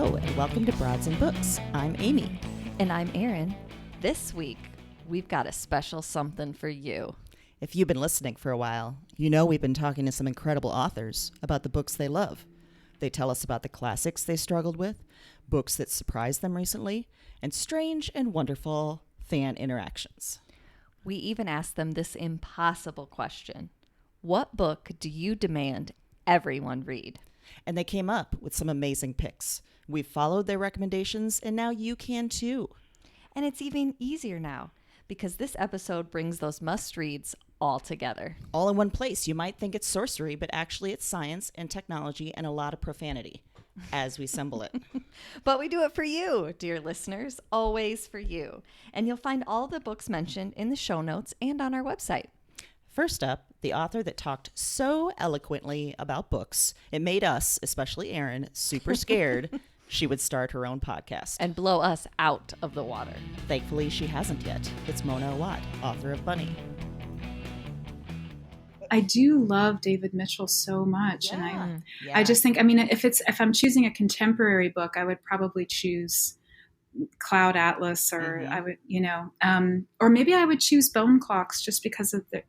Hello, and welcome to Broads and Books. I'm Amy. And I'm Erin. This week, we've got a special something for you. If you've been listening for a while, you know we've been talking to some incredible authors about the books they love. They tell us about the classics they struggled with, books that surprised them recently, and strange and wonderful fan interactions. We even asked them this impossible question. What book do you demand everyone read? And they came up with some amazing picks. We've followed their recommendations, and now you can too. And it's even easier now, because this episode brings those must-reads all together. All in one place. You might think it's sorcery, but actually it's science and technology and a lot of profanity as we assemble it. But we do it for you, dear listeners, always for you. And you'll find all the books mentioned in the show notes and on our website. First up, the author that talked so eloquently about books, it made us, especially Erin, super scared she would start her own podcast. And blow us out of the water. Thankfully, she hasn't yet. It's Mona Awad, author of Bunny. I do love David Mitchell so much. Yeah. And I just think, I mean, if I'm choosing a contemporary book, I would probably choose Cloud Atlas, or I would, or maybe I would choose Bone Clocks just because of the,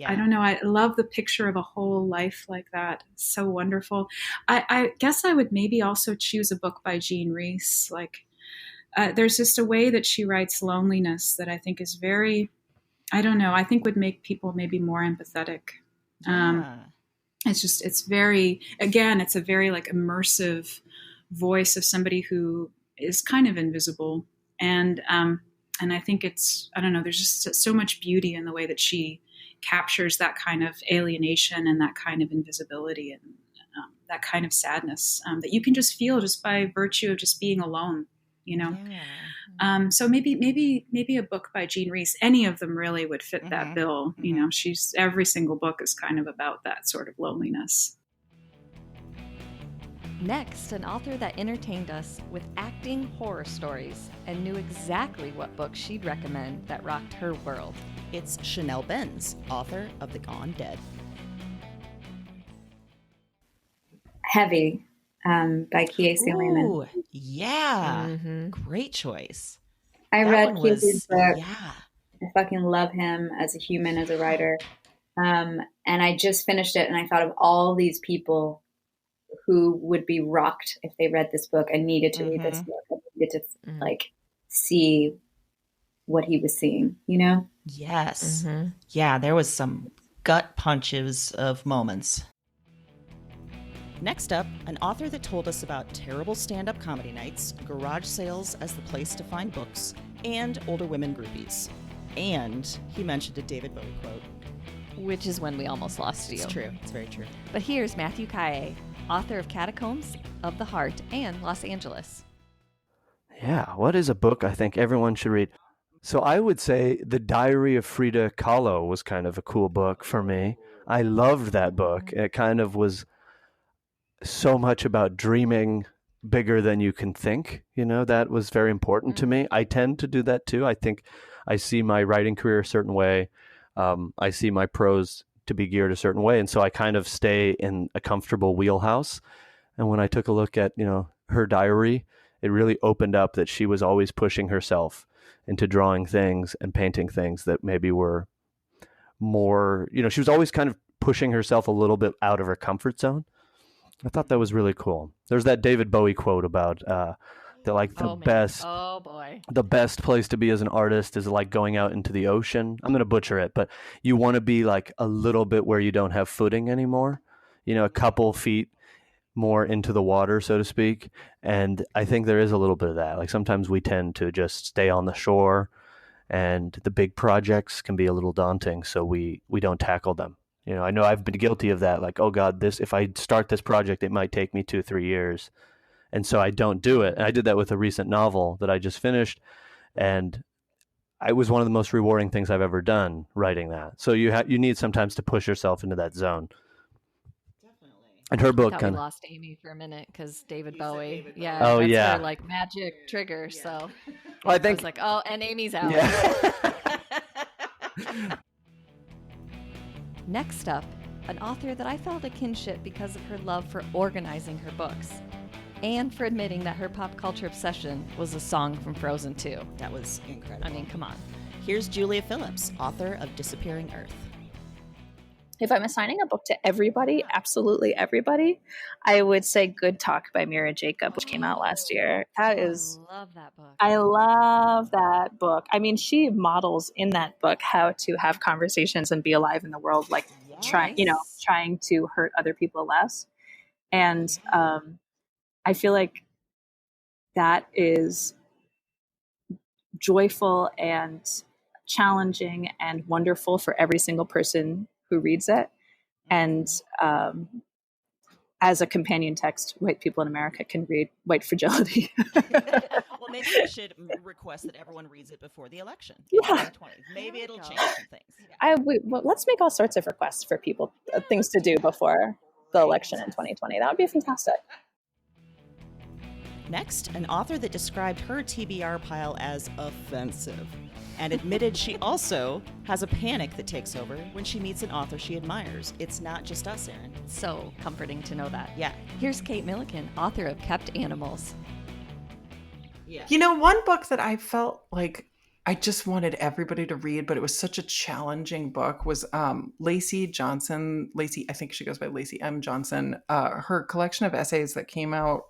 I don't know. I love the picture of a whole life like that. It's so wonderful. I guess I would maybe also choose a book by Jean Rhys. There's just a way that she writes loneliness that I think is very, I don't know, I think would make people maybe more empathetic. It's very, again, it's a very immersive voice of somebody who is kind of invisible. And I think it's, I don't know, there's just so much beauty in the way that she captures that kind of alienation and that kind of invisibility and that kind of sadness that you can just feel just by virtue of just being alone, So maybe a book by Jean Rhys, any of them really would fit that bill. She's, every single book is kind of about that sort of loneliness. Next, an author that entertained us with acting horror stories and knew exactly what book she'd recommend that rocked her world. It's Chanel Benz, author of The Gone Dead. Heavy by Kiese Lehman. Ooh, yeah. Great choice. I read Kiese's Kiese's book. Yeah. I fucking love him as a human, as a writer. And I just finished it, and I thought of all these people who would be rocked if they read this book and needed to read this book. And needed to see what he was seeing, Yes. Yeah, there was some gut punches of moments. Next up, an author that told us about terrible stand-up comedy nights, garage sales as the place to find books, and older women groupies. And he mentioned a David Bowie quote. Which is when we almost lost you. It's true. It's very true. But here's Matthew Kaye, author of Catacombs of the Heart and Los Angeles. Yeah, what is a book I think everyone should read? So I would say The Diary of Frida Kahlo was kind of a cool book for me. I loved that book. It kind of was so much about dreaming bigger than you can think. That was very important to me. I tend to do that too. I think I see my writing career a certain way. I see my prose to be geared a certain way. And so I kind of stay in a comfortable wheelhouse. And when I took a look at, her diary, it really opened up that she was always pushing herself into drawing things and painting things that maybe were more, she was always kind of pushing herself a little bit out of her comfort zone. I thought that was really cool. There's that David Bowie quote about the best place to be as an artist is like going out into the ocean. I'm going to butcher it, but you want to be like a little bit where you don't have footing anymore, a couple feet more into the water, so to speak. And I think there is a little bit of that. Like sometimes we tend to just stay on the shore, and the big projects can be a little daunting, so we don't tackle them. I know I've been guilty of that. Like, oh God, if I start this project, it might take me 2-3 years. And so I don't do it. And I did that with a recent novel that I just finished. And it was one of the most rewarding things I've ever done, writing that. So you need sometimes to push yourself into that zone. Definitely. And her book we lost Amy for a minute because David Bowie. Yeah. Oh, that's yeah. her magic trigger. Yeah. So well, I think was like, oh, and Amy's out. Yeah. Next up, an author that I felt a kinship because of her love for organizing her books. and for admitting that her pop culture obsession was a song from Frozen 2. That was incredible. I mean, come on. Here's Julia Phillips, author of Disappearing Earth. If I'm assigning a book to everybody, absolutely everybody, I would say Good Talk by Mira Jacob, which came out last year. I love that book. I love that book. I mean, she models in that book how to have conversations and be alive in the world, like trying to hurt other people less. And I feel like that is joyful and challenging and wonderful for every single person who reads it. And as a companion text, white people in America can read White Fragility. Well, maybe we should request that everyone reads it before the election. In 2020. Maybe it'll change some things. Well, let's make all sorts of requests for people, things to do before the election in 2020. That would be fantastic. Next, an author that described her TBR pile as offensive and admitted she also has a panic that takes over when she meets an author she admires. It's not just us, Erin. So comforting to know that. Yeah. Here's Kate Milliken, author of Kept Animals. Yeah. You know, one book that I felt like I just wanted everybody to read, but it was such a challenging book, was Lacey Johnson. Lacey, I think she goes by Lacey M. Johnson. Her collection of essays that came out,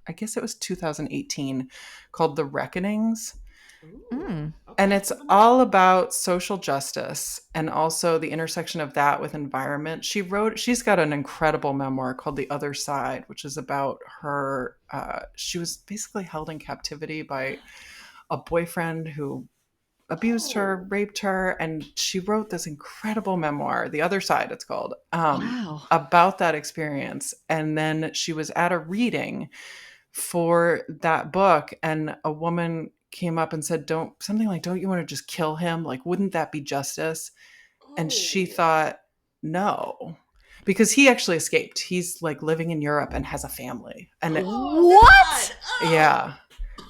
I guess it was 2018, called The Reckonings. Okay. And it's all about social justice and also the intersection of that with environment. She's got an incredible memoir called The Other Side, which is about her. She was basically held in captivity by a boyfriend who abused her, raped her, and she wrote this incredible memoir, The Other Side, it's called, about that experience. And then she was at a reading for that book, and a woman came up and said, don't you want to just kill him? Like, wouldn't that be justice? And she thought, no, because he actually escaped. He's like living in Europe and has a family. And What? Yeah.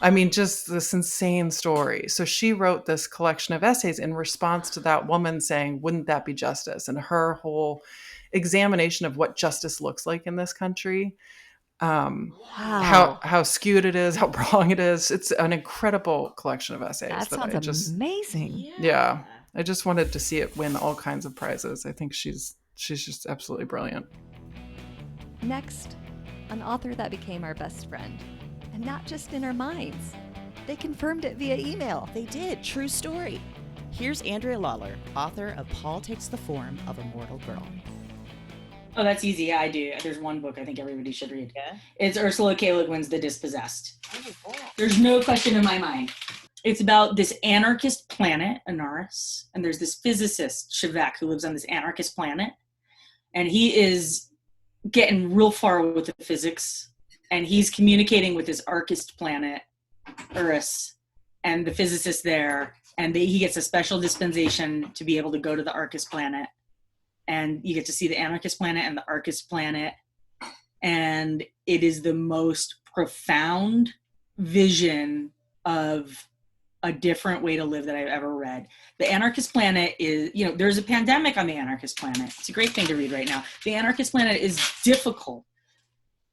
I mean, just this insane story. So she wrote this collection of essays in response to that woman saying, wouldn't that be justice? And her whole examination of what justice looks like in this country. How skewed it is, how wrong it is. It's an incredible collection of essays. That sounds amazing. Yeah. I just wanted to see it win all kinds of prizes. I think she's just absolutely brilliant. Next, an author that became our best friend. And not just in our minds. They confirmed it via email. They did. True story. Here's Andrea Lawler, author of Paul Takes the Form of a Mortal Girl. Oh, that's easy. Yeah, I do. There's one book I think everybody should read. Yeah? It's Ursula K. Le Guin's The Dispossessed. Oh, there's no question in my mind. It's about this anarchist planet, Anaris, and there's this physicist, Shivak, who lives on this anarchist planet. And he is getting real far with the physics, and he's communicating with his archist planet, Urus, and the physicist there, and he gets a special dispensation to be able to go to the archist planet. And you get to see the anarchist planet and the archist planet. And it is the most profound vision of a different way to live that I've ever read. The anarchist planet is, there's a pandemic on the anarchist planet. It's a great thing to read right now. The anarchist planet is difficult.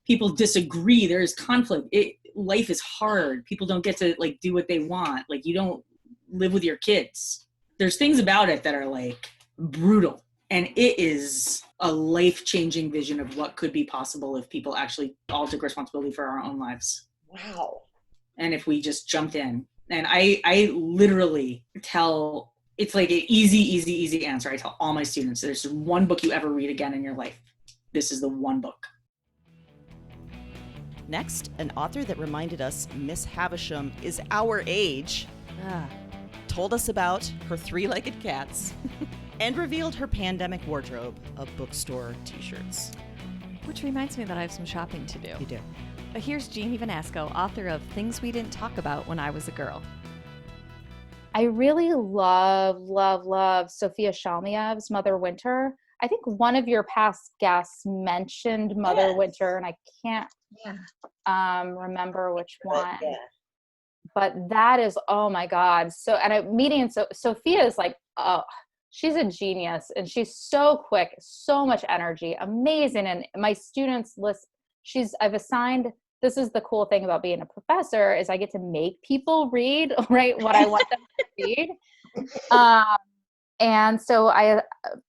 People disagree. There is conflict. Life is hard. People don't get to do what they want. You don't live with your kids. There's things about it that are brutal. And it is a life-changing vision of what could be possible if people actually all took responsibility for our own lives. Wow. And if we just jumped in. And I literally tell, it's like an easy answer. I tell all my students, there's one book you ever read again in your life. This is the one book. Next, an author that reminded us Miss Havisham is our age, told us about her three-legged cats, and revealed her pandemic wardrobe of bookstore t-shirts. Which reminds me that I have some shopping to do. You do. But here's Jeannie Vanasco, author of Things We Didn't Talk About When I Was a Girl. I really love Sophia Shalmiev's Mother Winter. I think one of your past guests mentioned Mother Winter, and I can't remember which one. Yeah. But that is, oh my God. Sophia is she's a genius, and she's so quick, so much energy, amazing. And my students I've assigned this is the cool thing about being a professor is I get to make people read, right, what I want them to read. And so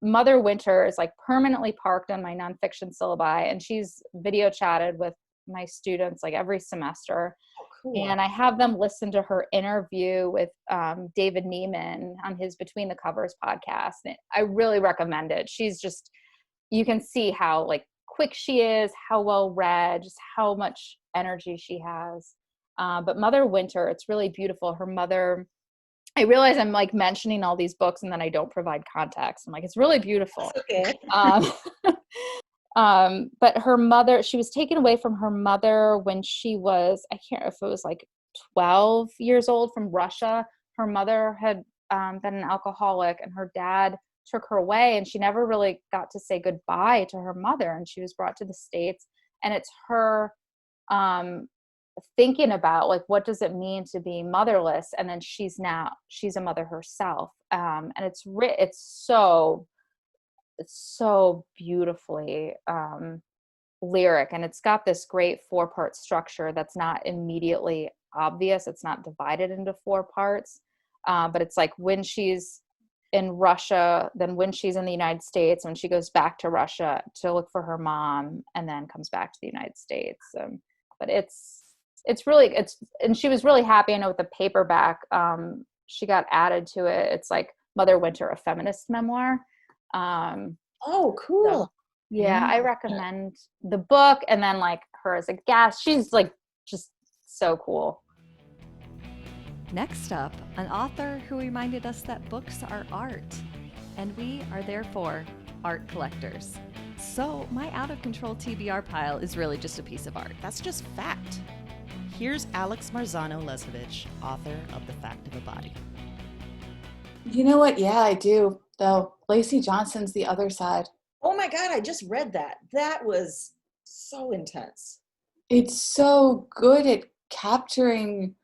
Mother Winter is like permanently parked on my nonfiction syllabi, and she's video chatted with my students like every semester. Oh, cool. And I have them listen to her interview with David Neiman on his Between the Covers podcast. And I really recommend it. She's just, you can see how like quick she is, how well read, just how much energy she has. But Mother Winter, it's really beautiful. Her mother, I realize I'm like mentioning all these books and then I don't provide context. I'm like, it's really beautiful. That's okay. But her mother, she was taken away from her mother when she was, I can't remember if it was like 12 years old, from Russia. Her mother had been an alcoholic, and her dad took her away, and she never really got to say goodbye to her mother. And she was brought to the States, and it's her thinking about like, what does it mean to be motherless? And then she's a mother herself. And it's so beautifully lyric, and it's got this great 4-part structure that's not immediately obvious. It's not divided into 4 parts, but it's like when she's in Russia, then when she's in the United States, when she goes back to Russia to look for her mom, and then comes back to the United States. But and she was really happy. I know with the paperback, she got added to it. It's like Mother Winter, a feminist memoir. Oh, cool. So, yeah, I recommend the book, and then like her as a guest. She's like just so cool. Next up, an author who reminded us that books are art, and we are therefore art collectors. So my out of control TBR pile is really just a piece of art. That's just fact. Here's Alex Marzano-Lesovich, author of The Fact of a Body. You know what? Yeah, I do. Though Lacey Johnson's The Other Side. Oh my God, I just read that. That was so intense. It's so good at capturing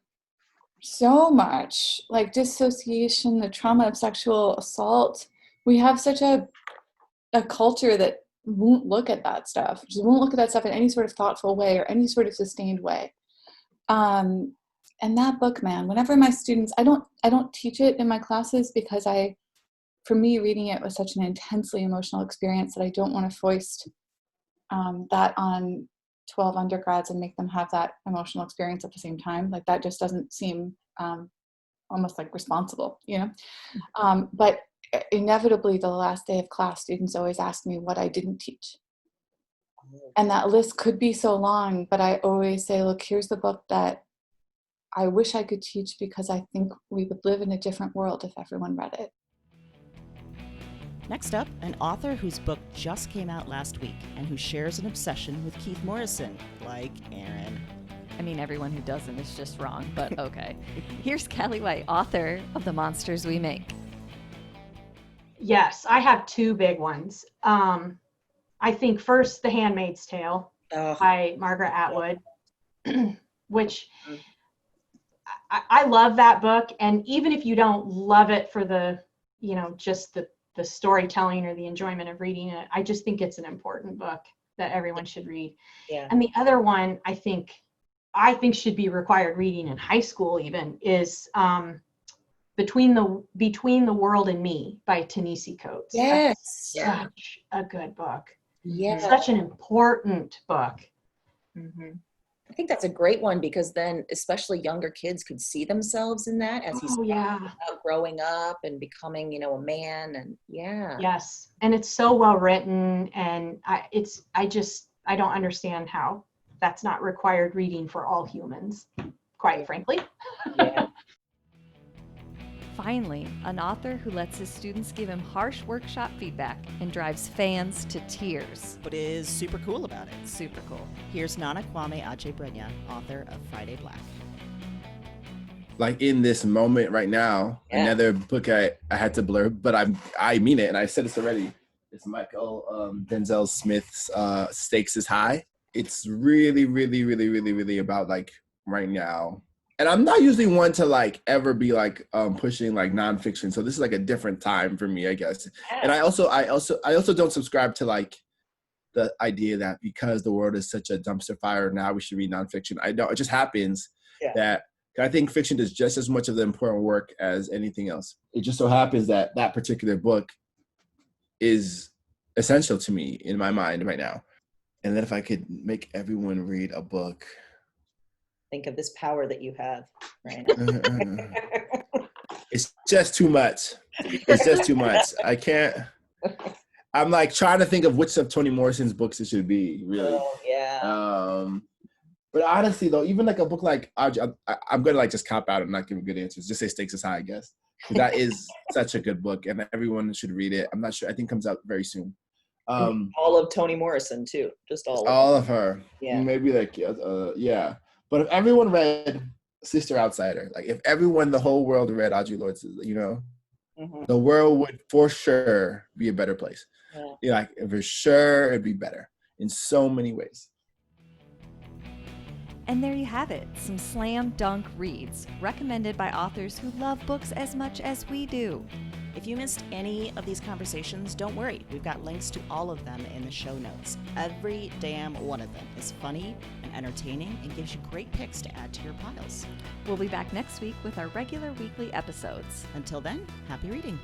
so much, like dissociation, the trauma of sexual assault. We have such a culture that won't look at that stuff, just won't look at that stuff in any sort of thoughtful way or any sort of sustained way. And that book, man, whenever my students, I don't teach it in my classes because for me, reading it was such an intensely emotional experience that I don't want to foist that on 12 undergrads and make them have that emotional experience at the same time. Like that just doesn't seem almost like responsible, you know? But inevitably the last day of class, students always ask me what I didn't teach. And that list could be so long, but I always say, look, here's the book that I wish I could teach because I think we would live in a different world if everyone read it. Next up, an author whose book just came out last week and who shares an obsession with Keith Morrison, like Aaron. I mean, everyone who doesn't is just wrong, but okay. Here's Callie White, author of The Monsters We Make. Yes, I have 2 big ones. I think first, The Handmaid's Tale by Margaret Atwood, which I love that book. And even if you don't love it for the, just the storytelling or the enjoyment of reading it, I just think it's an important book that everyone should read. Yeah. And the other one I think should be required reading in high school even is Between the World and Me by Ta-Nehisi Coates. Yes. That's such a good book. Yeah. Such an important book. Mm-hmm. I think that's a great one because then especially younger kids could see themselves in that as he's about growing up and becoming, a man, and Yes. And it's so well written, and I don't understand how that's not required reading for all humans, quite frankly. Yeah. Finally, an author who lets his students give him harsh workshop feedback and drives fans to tears. But is super cool about it. Super cool. Here's Nana Kwame Adjei-Brenyah, author of Friday Black. Like in this moment right now, another book I had to blur, but I mean it, and I said this already. It's Michael Denzel Smith's Stakes is High. It's really, really, really, really, really about like right now. And I'm not usually one to like ever be like pushing like nonfiction. So this is like a different time for me, I guess. And I also don't subscribe to like the idea that because the world is such a dumpster fire now we should read nonfiction. I know it just happens that I think fiction does just as much of the important work as anything else. It just so happens that that particular book is essential to me in my mind right now. And then if I could make everyone read a book. Think of this power that you have right now. It's just too much. It's just too much. I can't. I'm like trying to think of which of Toni Morrison's books it should be, really. Oh, yeah. But honestly, though, even like a book like, I'm going to like just cop out and not give good answers. Just say Stakes is High, I guess. That is such a good book and everyone should read it. I'm not sure. I think it comes out very soon. All of Toni Morrison, too. Just all of her. Yeah. Maybe like, yeah. But if everyone read Sister Outsider, like if everyone, the whole world read Audre Lorde's, the world would for sure be a better place. Yeah, like for sure it'd be better in so many ways. And there you have it, some slam dunk reads recommended by authors who love books as much as we do. If you missed any of these conversations, don't worry. We've got links to all of them in the show notes. Every damn one of them is funny and entertaining and gives you great picks to add to your piles. We'll be back next week with our regular weekly episodes. Until then, happy reading.